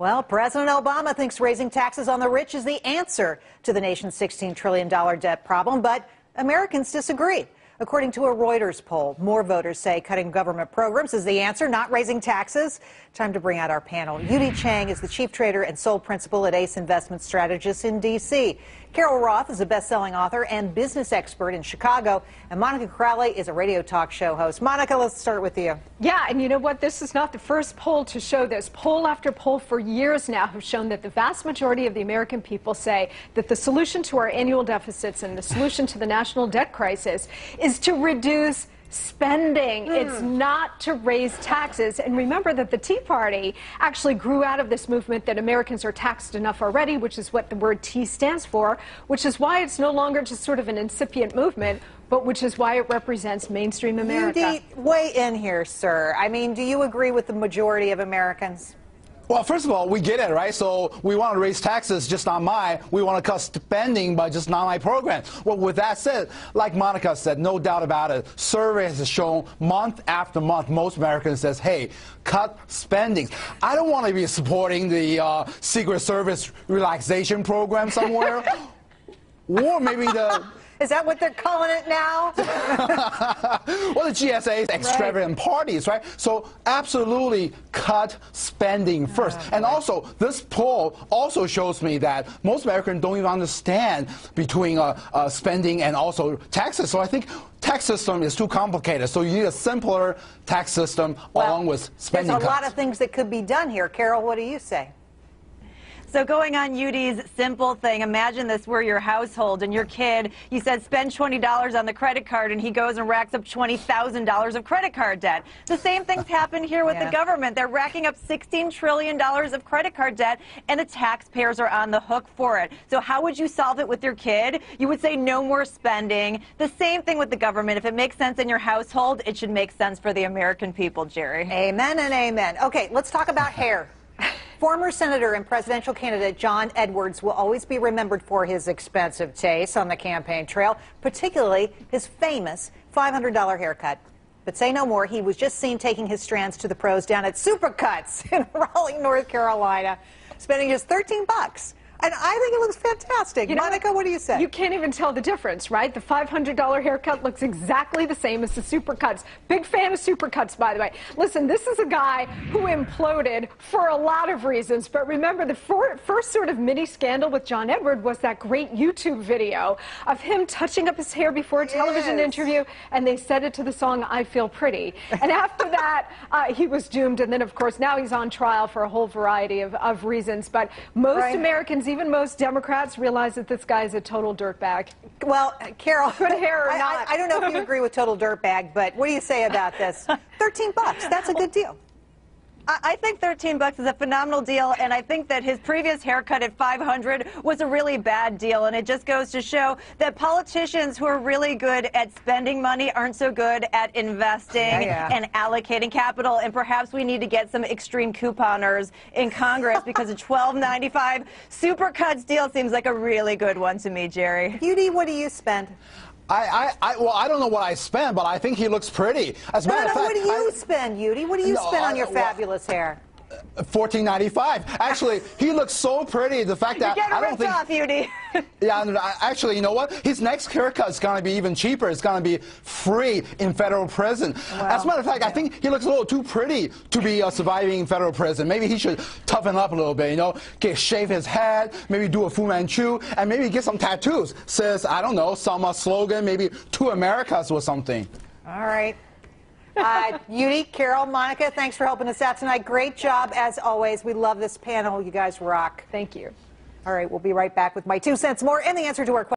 Well, President Obama thinks raising taxes on the rich is the answer to the nation's $16 trillion debt problem, but Americans disagree. According to a Reuters poll, more voters say cutting government programs is the answer, not raising taxes. Time to bring out our panel. Yu-dee Chang is the chief trader and sole principal at Ace Investment Strategists in D.C. Carol Roth is a best-selling author and business expert in Chicago. And Monica Crowley is a radio talk show host. Monica, let's start with you. Yeah, and you know what? This is not the first poll to show this. Poll after poll for years now have shown that the vast majority of the American people say that the solution to our annual deficits and the solution to the national debt crisis is to reduce spending. It's not to raise taxes. And remember that the Tea Party actually grew out of this movement that Americans are taxed enough already, which is what the word T stands for, which is why it's no longer just sort of an incipient movement, but which is why it represents mainstream America. Yu-dee, weigh in here, sir. I mean, do you agree with the majority of Americans? Well, first of all, we get it, right? So we want to raise taxes, just not mine. We want to cut spending, but just not my program. Well, with that said, like Monica said, no doubt about it, surveys have shown month after month, most Americans says, hey, cut spending. I don't want to be supporting the Secret Service relaxation program somewhere. Or maybe the... Is that what they're calling it now? Well, the GSA's extravagant parties, right? So absolutely cut spending first. And also, this poll also shows me that most Americans don't even understand between spending and also taxes. So I think tax system is too complicated. So you need a simpler tax system along with spending There's a cuts. lot of things that could be done here. Carol, what do you say? So going on Yu-dee's simple thing, imagine this were your household and your kid, you said spend $20 on the credit card and he goes and racks up $20,000 of credit card debt. The same thing's happened here with the government. They're racking up $16 trillion of credit card debt and the taxpayers are on the hook for it. So how would you solve it with your kid? You would say no more spending. The same thing with the government. If it makes sense in your household, it should make sense for the American people, Gerri. Amen and amen. Okay, let's talk about hair. Former Senator and presidential candidate John Edwards will always be remembered for his expensive taste on the campaign trail, particularly his famous $500 haircut. But say no more, he was just seen taking his strands to the pros down at Supercuts in Raleigh, North Carolina, spending just $13. And I think it looks fantastic. You know, Monica, what do you say? You can't even tell the difference, right? The $500 haircut looks exactly the same as the Supercuts. Big fan of Supercuts, by the way. Listen, this is a guy who imploded for a lot of reasons. But remember, the first sort of mini scandal with John Edward was that great YouTube video of him touching up his hair before a television interview, and they set it to the song I Feel Pretty. And after that, he was doomed. And then, of course, now he's on trial for a whole variety of reasons. But most Americans, even most Democrats, realize that this guy is a total dirtbag. Well, Carol, good hair or not. I don't know if you agree with total dirtbag, but what do you say about this? $13, that's a good deal. I think $13 is a phenomenal deal, and I think that his previous haircut at $500 was a really bad deal, and it just goes to show that politicians who are really good at spending money aren't so good at investing and allocating capital, and perhaps we need to get some extreme couponers in Congress because a $12.95 Supercuts deal seems like a really good one to me, Gerri. Yu-dee, what do you spend? Well, I don't know what I spend, but I think he looks pretty. As a matter of fact, what do you spend, Yu-dee? What do you spend on your fabulous hair? $14.95. Actually, he looks so pretty. The fact that I don't think. Off, Yu-dee. Yeah, actually, you know what? His next haircut is going to be even cheaper. It's going to be free in federal prison. Wow. As a matter of fact, I think he looks a little too pretty to be surviving in federal prison. Maybe he should toughen up a little bit, you know, shave his head, maybe do a Fu Manchu, and maybe get some tattoos. Says, I don't know, some slogan, maybe two Americas or something. All right. Yu-dee, Carol, Monica, thanks for helping us out tonight. Great job, as always. We love this panel. You guys rock. Thank you. All right, we'll be right back with my 2 cents more and the answer to our question.